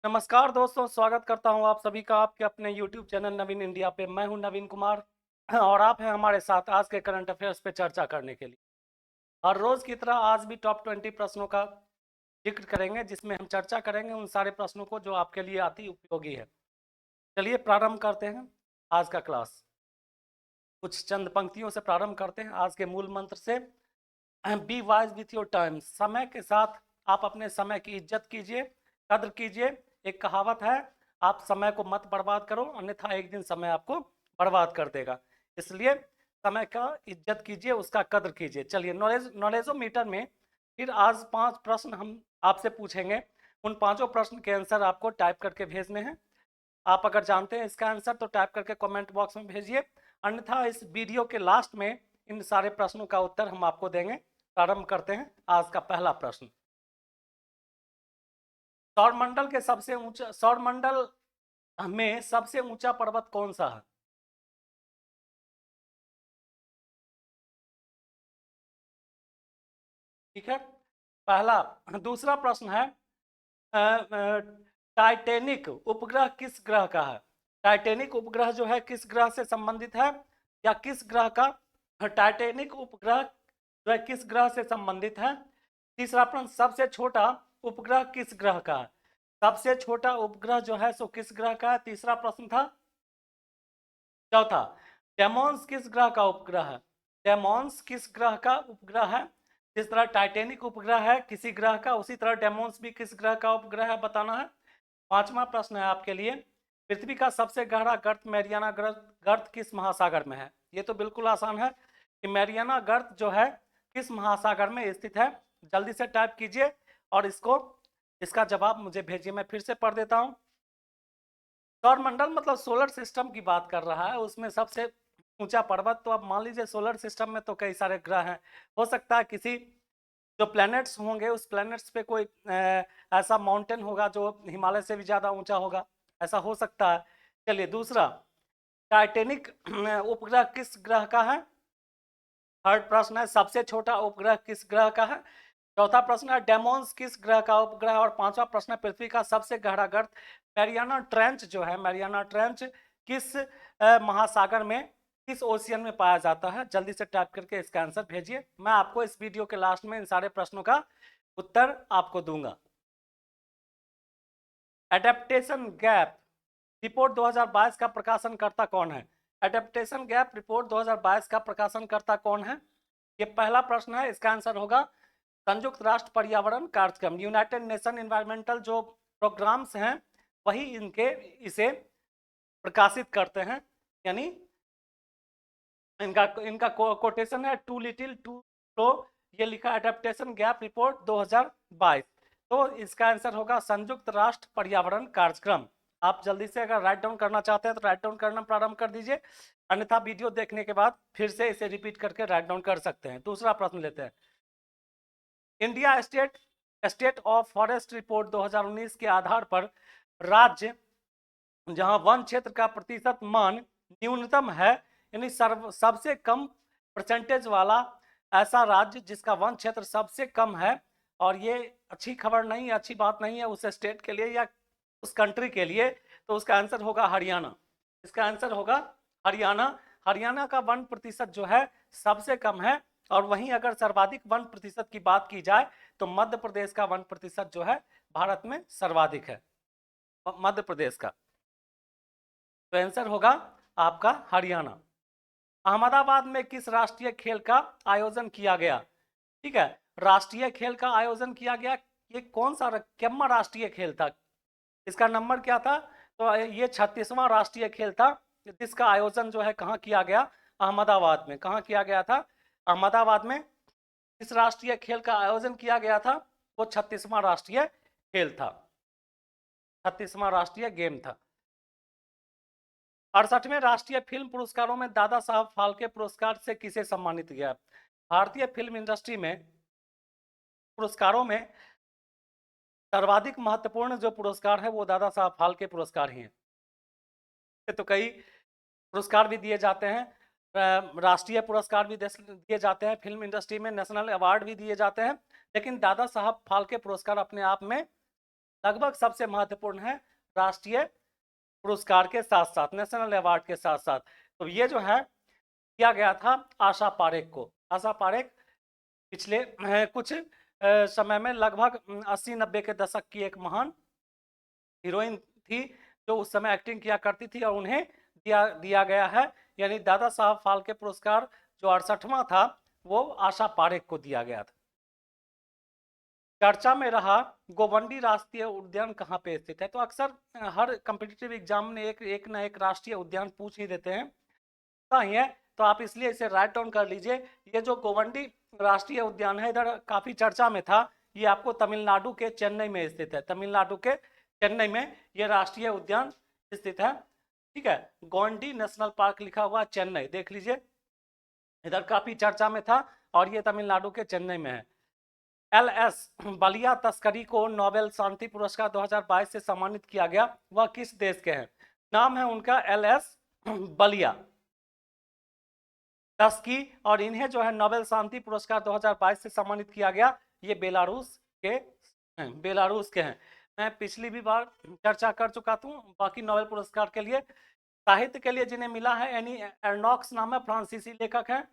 नमस्कार दोस्तों, स्वागत करता हूं आप सभी का आपके अपने YouTube चैनल नवीन इंडिया पे। मैं हूं नवीन कुमार और आप हैं हमारे साथ आज के करंट अफेयर्स पे चर्चा करने के लिए। हर रोज की तरह आज भी टॉप 20 प्रश्नों का जिक्र करेंगे, जिसमें हम चर्चा करेंगे उन सारे प्रश्नों को जो आपके लिए अति उपयोगी है। चलिए प्रारंभ करते हैं आज का क्लास। कुछ चंद पंक्तियों से प्रारंभ करते हैं आज के मूल मंत्र से। Be wise with your time. समय के साथ आप अपने समय की इज्जत कीजिए, कद्र कीजिए। एक कहावत है, आप समय को मत बर्बाद करो, अन्यथा एक दिन समय आपको बर्बाद कर देगा। इसलिए समय का इज्जत कीजिए, उसका कद्र कीजिए। चलिए नॉलेजोमीटर में फिर आज 5 प्रश्न हम आपसे पूछेंगे। उन 5 प्रश्न के आंसर आपको टाइप करके भेजने हैं। आप अगर जानते हैं इसका आंसर तो टाइप करके कमेंट बॉक्स में भेजिए, अन्यथा इस वीडियो के लास्ट में इन सारे प्रश्नों का उत्तर हम आपको देंगे। प्रारंभ करते हैं आज का पहला प्रश्न। सौरमंडल के सबसे ऊंचा सौरमंडल में सबसे ऊंचा पर्वत कौन सा है? ठीक है, पहला। दूसरा प्रश्न है, टाइटेनिक उपग्रह किस ग्रह का है? टाइटेनिक उपग्रह जो है किस ग्रह से संबंधित है, या किस ग्रह का टाइटेनिक उपग्रह जो है किस ग्रह से संबंधित है? तीसरा प्रश्न, सबसे छोटा उपग्रह किस ग्रह का है? सबसे छोटा उपग्रह जो है सो किस ग्रह का है? तीसरा प्रश्न था। चौथा, डेमोन्स किस ग्रह का उपग्रह है? डेमोन्स किस ग्रह का उपग्रह है? जिस तरह टाइटेनिक उपग्रह है किसी ग्रह का, उसी तरह डेमोन्स भी किस ग्रह का उपग्रह है, बताना है। पांचवा प्रश्न है आपके लिए, पृथ्वी का सबसे गहरा गर्त मैरियाना गर्त किस महासागर में है? ये तो बिल्कुल आसान है कि मैरियाना गर्त जो है किस महासागर में स्थित है। जल्दी से टाइप कीजिए और इसका जवाब मुझे भेजिए। मैं फिर से पढ़ देता हूँ। सौरमंडल मतलब सोलर सिस्टम की बात कर रहा है, उसमें सबसे ऊंचा पर्वत। तो अब मान लीजिए सोलर सिस्टम में तो कई सारे ग्रह हैं, हो सकता है किसी जो प्लैनेट्स होंगे उस प्लैनेट्स पे कोई ऐसा माउंटेन होगा जो हिमालय से भी ज़्यादा ऊंचा होगा, ऐसा हो सकता है। चलिए दूसरा, टाइटेनिक उपग्रह किस ग्रह का है? थर्ड प्रश्न है, सबसे छोटा उपग्रह किस ग्रह का है? चौथा प्रश्न है, डेमोन्स किस ग्रह का उपग्रह? और पांचवा प्रश्न है, पृथ्वी का सबसे गहरा गर्त मैरियाना ट्रेंच जो है, मैरियाना ट्रेंच किस महासागर में, किस ओशियन में पाया जाता है? जल्दी से टाइप करके इसका आंसर भेजिए। मैं आपको इस वीडियो के लास्ट में इन सारे प्रश्नों का उत्तर आपको दूंगा। एडेप्टेशन गैप रिपोर्ट 2022 का प्रकाशनकर्ता कौन है? एडेप्टेशन गैप रिपोर्ट 2022 का प्रकाशनकर्ता कौन है? ये पहला प्रश्न है। इसका आंसर होगा संयुक्त राष्ट्र पर्यावरण कार्यक्रम, यूनाइटेड नेशन एनवायरमेंटल जो प्रोग्राम्स हैं वही इसे प्रकाशित करते हैं। यानी इनका इनका कोटेशन है टू लिटिल टू स्लो। ये लिखा एडेप्टेशन गैप रिपोर्ट 2022। तो इसका आंसर होगा संयुक्त राष्ट्र पर्यावरण कार्यक्रम। आप जल्दी से अगर राइट डाउन करना चाहते हैं तो राइट डाउन करना प्रारंभ कर दीजिए, अन्यथा वीडियो देखने के बाद फिर से इसे रिपीट करके राइट डाउन कर सकते हैं। दूसरा प्रश्न लेते हैं। India state of forest report 2019 के आधार पर राज्य जहां वन क्षेत्र का प्रतिशत मान न्यूनतम है, यानी सबसे कम परसेंटेज वाला ऐसा राज्य जिसका वन क्षेत्र सबसे कम है। और ये अच्छी खबर नहीं, अच्छी बात नहीं है उस स्टेट के लिए या उस कंट्री के लिए। तो उसका आंसर होगा हरियाणा। इसका आंसर होगा हरियाणा। हरियाणा का वन प्रतिशत जो है सबसे कम है। और वहीं अगर सर्वाधिक वन प्रतिशत की बात की जाए तो मध्य प्रदेश का वन प्रतिशत जो है भारत में सर्वाधिक है, मध्य प्रदेश का। तो आंसर होगा आपका हरियाणा। अहमदाबाद में किस राष्ट्रीय खेल का आयोजन किया गया? ठीक है, राष्ट्रीय खेल का आयोजन किया गया। ये कौन सा केम्मा राष्ट्रीय खेल था? इसका नंबर क्या था? तो ये 36वां राष्ट्रीय खेल था, जिसका आयोजन जो है कहाँ किया गया? अहमदाबाद में। कहाँ किया गया था? अहमदाबाद में। इस राष्ट्रीय खेल का आयोजन किया गया था, वो 36वां राष्ट्रीय खेल था, 36वां राष्ट्रीय गेम था। 68वें राष्ट्रीय फिल्म पुरस्कारों में दादा साहब फाल्के पुरस्कार से किसे सम्मानित किया? भारतीय फिल्म इंडस्ट्री में पुरस्कारों में सर्वाधिक महत्वपूर्ण जो पुरस्कार है वो दादा साहब फाल्के पुरस्कार ही है। तो कई पुरस्कार भी दिए जाते हैं, राष्ट्रीय पुरस्कार भी दिए जाते हैं फिल्म इंडस्ट्री में, नेशनल अवार्ड भी दिए जाते हैं, लेकिन दादा साहब फाल्के पुरस्कार अपने आप में लगभग सबसे महत्वपूर्ण है राष्ट्रीय पुरस्कार के साथ साथ, नेशनल अवार्ड के साथ साथ। तो ये जो है किया गया था आशा पारेख को। आशा पारेख पिछले कुछ समय में लगभग 80-90 के दशक की एक महान हीरोइन थी जो उस समय एक्टिंग किया करती थी, और उन्हें दिया गया है, यानी दादा साहब फाल्के पुरस्कार जो 68वां था वो आशा पारेख को दिया गया था। चर्चा में रहा गोवंडी राष्ट्रीय उद्यान कहाँ पे स्थित है। तो अक्सर हर कॉम्पिटिटिव एग्जाम में एक ना एक राष्ट्रीय उद्यान पूछ ही देते हैं, सही है, तो आप इसलिए इसे राइट डाउन कर लीजिए। ये जो गोवंडी राष्ट्रीय उद्यान है इधर काफी चर्चा में था, ये आपको तमिलनाडु के चेन्नई में स्थित है। तमिलनाडु के चेन्नई में ये राष्ट्रीय उद्यान स्थित है, ठीक है। गोवंडी नेशनल पार्क लिखा हुआ चेन्नई, देख लीजिए, इधर काफी चर्चा में था और ये तमिलनाडु के चेन्नई में है। LS बलिया तस्करी को नोबेल शांति पुरस्कार 2022 से सम्मानित किया गया, वह किस देश के हैं? नाम है उनका LS बलिया तस्की, और इन्हें जो है नोबेल शांति पुरस्कार 2022 से सम्मानित किया गया, ये बेलारूस के हैं, बेलारूस के हैं। मैं पिछली भी बार चर्चा कर चुका हूँ बाकी नोबेल पुरस्कार के लिए। साहित्य के लिए जिन्हें मिला है एनी एर्नॉक्स नाम है, फ्रांसीसी लेखक हैं।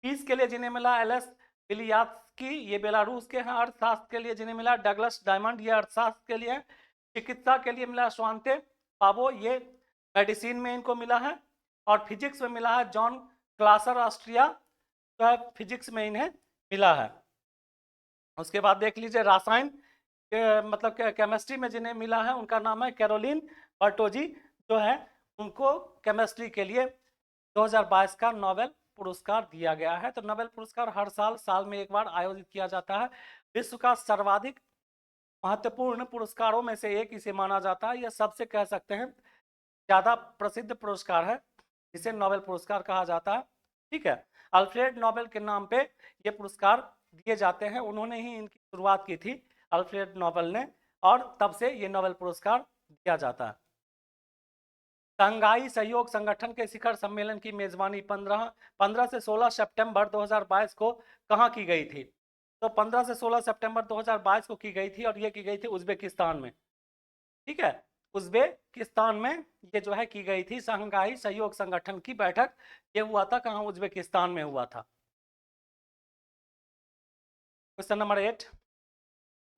पीस के लिए जिन्हें मिला LS बिलियात्स्की, ये बेलारूस के हैं। अर्थशास्त्र के लिए जिन्हें मिला डगलस डायमंड, ये अर्थशास्त्र के लिए है। चिकित्सा के लिए मिला स्वांते पाबो, ये मेडिसिन में इनको मिला है। और फिजिक्स में मिला है जॉन क्लासर ऑस्ट्रिया, तो है फिजिक्स में इन्हें मिला है। उसके बाद देख लीजिए रसायन मतलब केमिस्ट्री में जिन्हें मिला है उनका नाम है कैरोलिन बर्टोजी, जो है उनको केमिस्ट्री के लिए 2022 का नोबेल पुरस्कार दिया गया है। तो नोबेल पुरस्कार हर साल में एक बार आयोजित किया जाता है। विश्व का सर्वाधिक महत्वपूर्ण पुरस्कारों में से एक इसे माना जाता है। यह सबसे कह सकते हैं ज्यादा प्रसिद्ध पुरस्कार है जिसे नोबेल पुरस्कार कहा जाता है, ठीक है। अल्फ्रेड नोबेल के नाम पे ये पुरस्कार दिए जाते हैं, उन्होंने ही इनकी शुरुआत की थी अल्फ्रेड नोबेल ने, और तब से ये नोबेल पुरस्कार दिया जाता है। शंघाई सहयोग संगठन के शिखर सम्मेलन की मेजबानी 15 से 16 सितंबर 2022 को कहाँ की गई थी? तो 15 से 16 सितंबर 2022 को की गई थी, और ये की गई थी उज्बेकिस्तान में, ठीक है। उज्बेकिस्तान में ये जो है की गई थी शंघाई सहयोग संगठन की बैठक। ये हुआ था कहाँ? उज्बेकिस्तान में हुआ था। क्वेश्चन नंबर 8,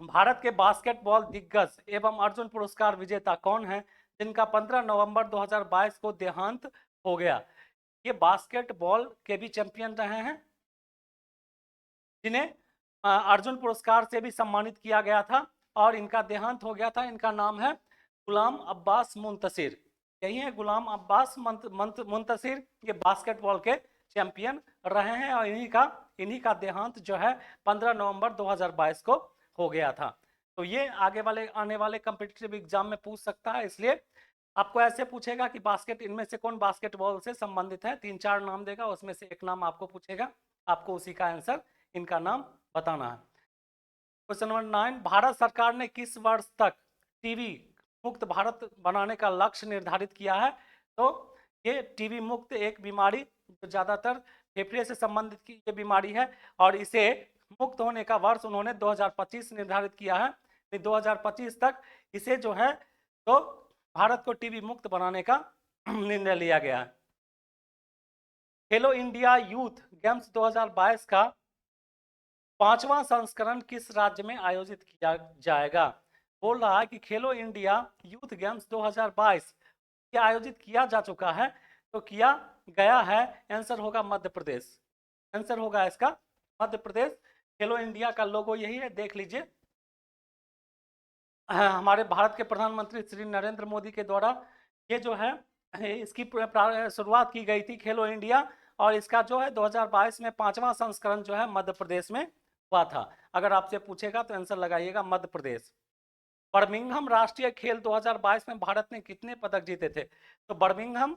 भारत के बास्केटबॉल दिग्गज एवं अर्जुन पुरस्कार विजेता कौन है जिनका 15 नवंबर 2022 को देहांत हो गया? ये बास्केटबॉल के भी चैंपियन रहे हैं जिन्हें अर्जुन पुरस्कार से भी सम्मानित किया गया था, और इनका देहांत हो गया था। इनका नाम है गुलाम अब्बास मुंतसिर, यही है गुलाम अब्बास मुंतसिर। ये बास्केटबॉल के चैंपियन रहे हैं, और इन्हीं का देहांत जो है 15 नवंबर 2022 को हो गया था। तो ये आने वाले कॉम्पिटिटिव एग्जाम में पूछ सकता है, इसलिए आपको ऐसे पूछेगा कि इनमें से कौन बास्केटबॉल से संबंधित है, 3-4 नाम देगा, उसमें से एक नाम आपको पूछेगा, आपको उसी का आंसर इनका नाम बताना है। क्वेश्चन नंबर 9, भारत सरकार ने किस वर्ष तक टीबी मुक्त भारत बनाने का लक्ष्य निर्धारित किया है? तो ये टीबी मुक्त एक बीमारी जो ज्यादातर फेफड़े से संबंधित की ये बीमारी है, और इसे मुक्त होने का वर्ष उन्होंने 2025 निर्धारित किया है। 2025 तक इसे जो है तो भारत को टीबी मुक्त बनाने का निर्णय लिया गया है। खेलो इंडिया यूथ गेम्स 2022 का 5वां संस्करण किस राज्य में आयोजित किया जाएगा? बोल रहा है कि खेलो इंडिया यूथ गेम्स 2022 ये आयोजित किया जा चुका है, तो किया गया है, आंसर होगा मध्य प्रदेश। आंसर होगा इसका मध्य प्रदेश। खेलो इंडिया का लोगो यही है, देख लीजिए। हमारे भारत के प्रधानमंत्री श्री नरेंद्र मोदी के द्वारा ये जो है इसकी शुरुआत की गई थी खेलो इंडिया, और इसका जो है 2022 में 5वां संस्करण जो है मध्य प्रदेश में हुआ था। अगर आपसे पूछेगा तो आंसर लगाइएगा मध्य प्रदेश। बर्मिंघम राष्ट्रीय खेल 2022 में भारत ने कितने पदक जीते थे? तो बर्मिंघम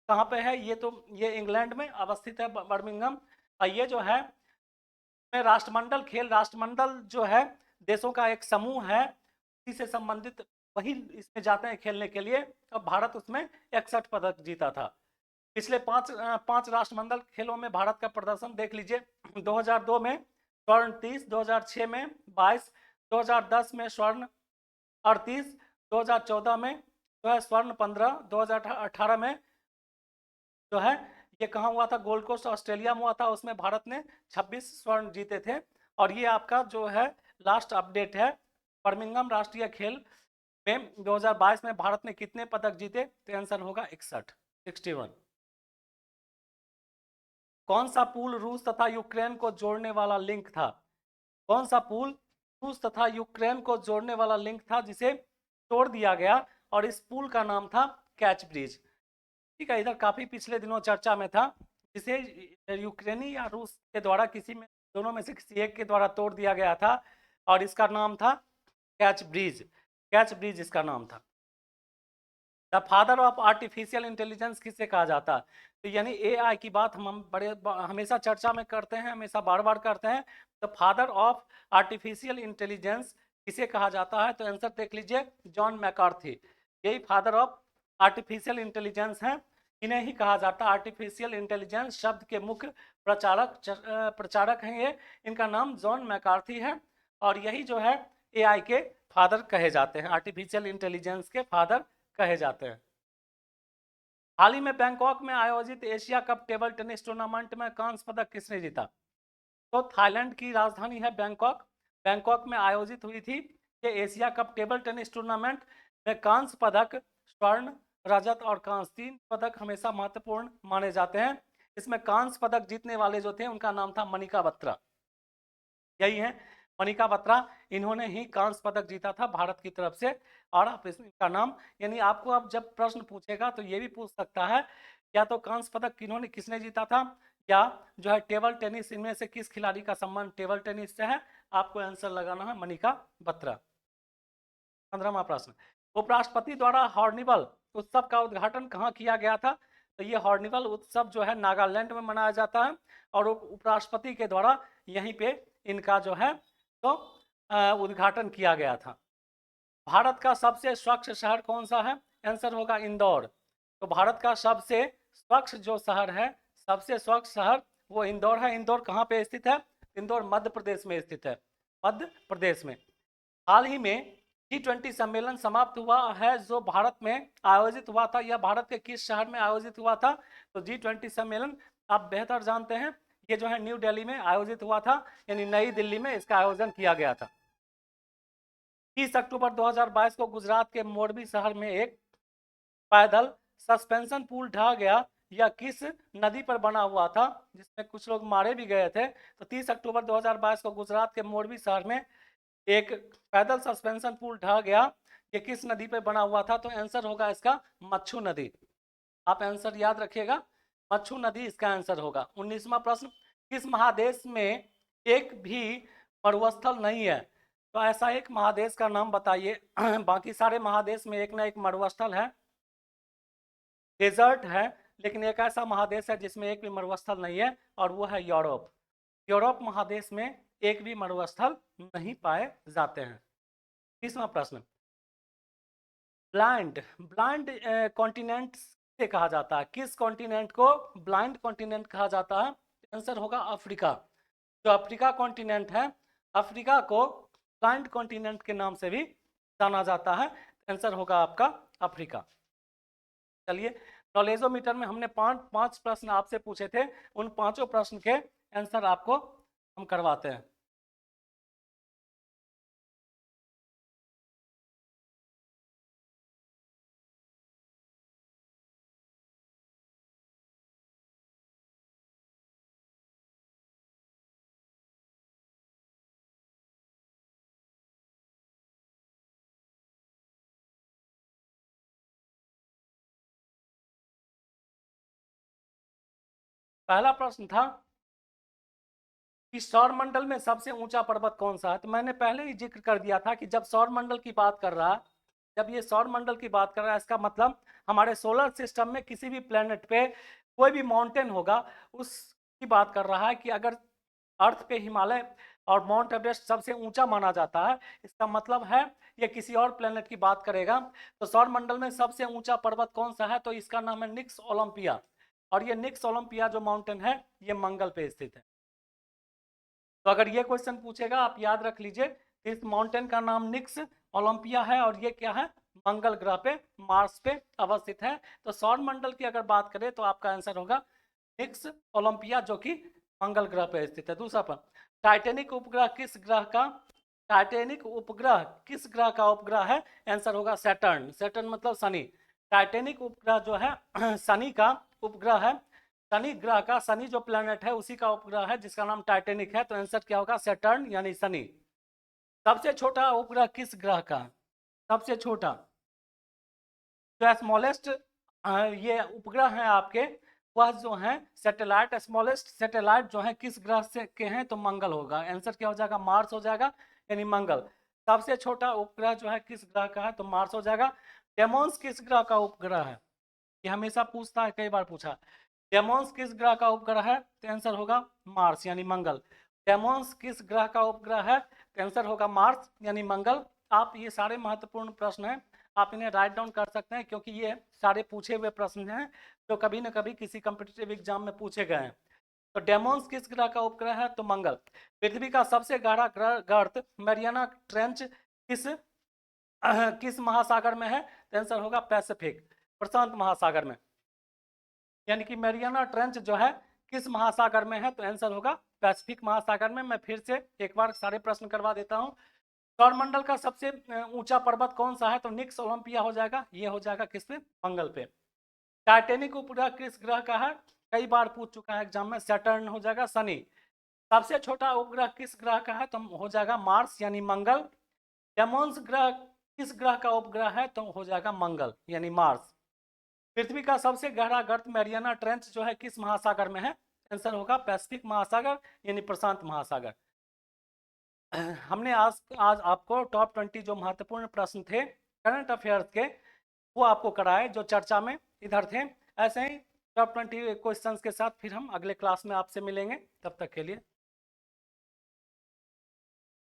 कहाँ पे है? ये इंग्लैंड में अवस्थित है बर्मिंघम। और ये जो है राष्ट्रमंडल जो है देशों का एक समूह है, इसी से संबंधित वही इसमें जाते हैं खेलने के लिए। अब भारत उसमें 61 पदक जीता था। पिछले पांच राष्ट्रमंडल खेलों में भारत का प्रदर्शन देख लीजिए। 2002 में स्वर्ण 30, 2006 में 22, 2010 में स्वर्ण 38, 2014 में जो है स्वर्ण 15, 2018 में जो है ये कहाँ हुआ था, गोल्ड कोस्ट ऑस्ट्रेलिया में हुआ था, उसमें भारत ने 26 स्वर्ण जीते थे। और ये आपका जो है लास्ट अपडेट है, बर्मिंघम राष्ट्रीय खेल में 2022 में भारत ने कितने पदक जीते, तो आंसर होगा 61। कौन सा पुल रूस तथा यूक्रेन को जोड़ने वाला लिंक था? कौन सा पुल रूस तथा यूक्रेन को जोड़ने वाला लिंक था जिसे तोड़ दिया गया, और इस पुल का नाम था कैच ब्रिज। ठीक है, इधर काफी पिछले दिनों चर्चा में था, जिसे यूक्रेनी या रूस के द्वारा किसी में दोनों में से किसी एक के द्वारा तोड़ दिया गया था, और इसका नाम था कैच ब्रिज। कैच ब्रिज इसका नाम था। The father of artificial intelligence किसे कहा जाता है? तो यानी एआई की बात हम हमेशा चर्चा में करते हैं, हमेशा बार बार करते हैं। The father of artificial intelligence किसे कहा जाता है? तो आंसर देख लीजिए, जॉन मैकार्थी। यही फादर ऑफ आर्टिफिशियल इंटेलिजेंस हैं, इन्हें ही कहा जाता है। आर्टिफिशियल इंटेलिजेंस शब्द के मुख्य प्रचारक हैं ये, इनका नाम जॉन मैकार्थी है, और यही जो है एआई के फादर कहे जाते हैं, आर्टिफिशियल इंटेलिजेंस के फादर कहे जाते हैं। हाल ही में बैंकॉक में आयोजित Asia cup table tennis tournament में कांस्य पदक किसने जीता? तो थाईलैंड की राजधानी है बैंकॉक। बैंकॉक में आयोजित हुई थी ये Asia cup table tennis tournament में कांस्य पदक, स्वर्ण, रजत और कांस्य, 3 पदक हमेशा महत्वपूर्ण माने जाते हैं। इसमें कांस्य पदक जीतने वाले जो थे उनका नाम था मनिका बत्रा। यही है मनिका बत्रा, इन्होंने ही कांस्य पदक जीता था भारत की तरफ से। और आप इसका नाम, यानी आपको अब जब प्रश्न पूछेगा तो ये भी पूछ सकता है या तो कांस्य पदक किसने जीता था, या जो है टेबल टेनिस, इनमें से किस खिलाड़ी का संबंध टेबल टेनिस से है। आपको आंसर लगाना है मनिका बत्रा। 15वां प्रश्न, उपराष्ट्रपति द्वारा हॉर्निवल उत्सव का उद्घाटन कहाँ किया गया था? तो ये हॉर्निवल उत्सव जो है नागालैंड में मनाया जाता है, और उपराष्ट्रपति के द्वारा यहीं पे इनका जो है तो उद्घाटन किया गया था। भारत का सबसे स्वच्छ शहर कौन सा है? आंसर होगा इंदौर। तो भारत का सबसे स्वच्छ जो शहर है, सबसे स्वच्छ शहर वो इंदौर है। इंदौर कहाँ पे स्थित है? इंदौर मध्य प्रदेश में स्थित है, मध्य प्रदेश में। हाल ही में G20 सम्मेलन समाप्त हुआ है जो भारत में आयोजित हुआ था, यह भारत के किस शहर में आयोजित हुआ था? तो G20 सम्मेलन आप बेहतर जानते हैं, ये जो है न्यू दिल्ली में आयोजित हुआ था, यानी नई दिल्ली में इसका आयोजन किया गया था। 30 अक्टूबर 2022 को गुजरात के मोरबी शहर में एक पैदल सस्पेंशन पुल ढह गया, यह किस नदी पर बना हुआ था जिसमें कुछ लोग मारे भी गए थे? तो 30 अक्टूबर 2022 को गुजरात के मोरबी शहर में एक पैदल सस्पेंशन पुल ढह गया, ये किस नदी पर बना हुआ था? तो आंसर होगा इसका मच्छू नदी। आप आंसर याद रखिएगा, मच्छू नदी इसका आंसर होगा। 19वां प्रश्न, किस महादेश में एक भी मरुस्थल नहीं है? तो ऐसा एक महादेश का नाम बताइए। बाकी सारे महादेश में एक ना एक मरुस्थल है, डेजर्ट है, लेकिन एक ऐसा महादेश है जिसमें एक भी मरुस्थल नहीं है, और वो है यूरोप। यूरोप महादेश में एक भी मरुस्थल नहीं पाए जाते हैं। 30वां प्रश्न, ब्लाइंड ब्लाइंड कॉन्टिनेंट से कहा जाता है? किस कॉन्टिनेंट को ब्लाइंड कॉन्टिनेंट कहा जाता है? आंसर होगा अफ्रीका। जो अफ्रीका कॉन्टिनेंट है, अफ्रीका को ब्लाइंड कॉन्टिनेंट के नाम से भी जाना जाता है। आंसर होगा आपका अफ्रीका। चलिए, नॉलेजोमीटर में हमने पांच प्रश्न आपसे पूछे थे, उन पांचों प्रश्न के आंसर आपको हम करवाते हैं। पहला प्रश्न था कि सौर मंडल में सबसे ऊंचा पर्वत कौन सा है? तो मैंने पहले ही जिक्र कर दिया था कि जब सौर मंडल की बात कर रहा है, जब ये सौर मंडल की बात कर रहा है, इसका मतलब हमारे सोलर सिस्टम में किसी भी प्लेनेट पे कोई भी माउंटेन होगा, उसकी बात कर रहा है कि अगर अर्थ पे हिमालय और माउंट एवरेस्ट सबसे ऊंचा माना जाता है, इसका मतलब है ये किसी और प्लेनेट की बात करेगा। तो सौर मंडल में सबसे ऊंचा पर्वत कौन सा है? तो इसका नाम है निक्स ओलंपिया, और ये निक्स ओलंपिया जो माउंटेन है ये मंगल पे स्थित है। तो अगर ये क्वेश्चन पूछेगा आप याद रख लीजिए, इस माउंटेन का नाम निक्स ओलंपिया है और ये क्या है, मंगल ग्रह पे, मार्स पे अवस्थित है। तो सौर मंडल की अगर बात करें तो आपका आंसर होगा निक्स ओलंपिया, जो कि मंगल ग्रह पे स्थित है। दूसरा पर टाइटेनिक उपग्रह किस ग्रह का, टाइटेनिक उपग्रह किस ग्रह का उपग्रह है, आंसर होगा सैटर्न। सैटर्न मतलब शनि। टाइटेनिक उपग्रह जो है शनि का उपग्रह है, शनि ग्रह का, शनि जो प्लेनेट है उसी का उपग्रह है जिसका नाम टाइटेनिक है। तो आंसर क्या होगा, सैटर्न यानी शनि। सबसे छोटा उपग्रह किस ग्रह का, सबसे छोटा, जो स्मॉलेस्ट ये उपग्रह हैं आपके, वह जो है सैटेलाइट, स्मॉलेस्ट सैटेलाइट जो है किस ग्रह से के हैं, तो मंगल होगा। आंसर क्या हो जाएगा, मार्स हो जाएगा, यानी मंगल। सबसे छोटा उपग्रह जो है किस ग्रह का है, तो मार्स हो जाएगा। डेमोन्स किस ग्रह का उपग्रह है, ये हमेशा पूछता है, कई बार पूछा। डेमोन्स किस ग्रह का उपग्रह है, तो आंसर होगा मार्स यानी मंगल। डेमोन्स किस ग्रह का उपग्रह है, तो आंसर होगा मार्स यानी मंगल। आप ये सारे महत्वपूर्ण प्रश्न हैं, आप इन्हें राइट डाउन कर सकते हैं, क्योंकि ये सारे पूछे हुए प्रश्न हैं जो कभी न कभी किसी कम्पिटिटिव एग्जाम में पूछे गए हैं। तो डेमोन्स किस ग्रह का उपग्रह है, तो मंगल। पृथ्वी का सबसे गहरा गर्त मैरियाना ट्रेंच किस महासागर में है, तो आंसर होगा पैसिफिक, प्रशांत महासागर में। यानी कि मैरियाना ट्रेंच जो है किस महासागर में है, तो आंसर होगा पैसिफिक महासागर में। मैं फिर से एक बार सारे प्रश्न करवा देता हूँ। सौरमंडल का सबसे ऊंचा पर्वत कौन सा है, तो निक्स ओलंपिया हो जाएगा, ये हो जाएगा किस पे, मंगल पे। टाइटेनिक उपग्रह किस ग्रह का है, कई बार पूछ चुका है एग्जाम में, सैटर्न हो जाएगा, शनि। सबसे छोटा उपग्रह किस ग्रह का है, तो हो जाएगा मार्स यानी मंगल। डेमोन्स ग्रह किस ग्रह का उपग्रह है, तो हो जाएगा मंगल यानी मार्स। पृथ्वी का सबसे गहरा गर्त मैरियाना ट्रेंच जो है किस महासागर में है, आंसर होगा पैसिफिक महासागर यानी प्रशांत महासागर। हमने आज आपको टॉप 20 जो महत्वपूर्ण प्रश्न थे करंट अफेयर्स के, वो आपको कराए जो चर्चा में इधर थे। ऐसे ही टॉप 20 क्वेश्चंस के साथ फिर हम अगले क्लास में आपसे मिलेंगे, तब तक के लिए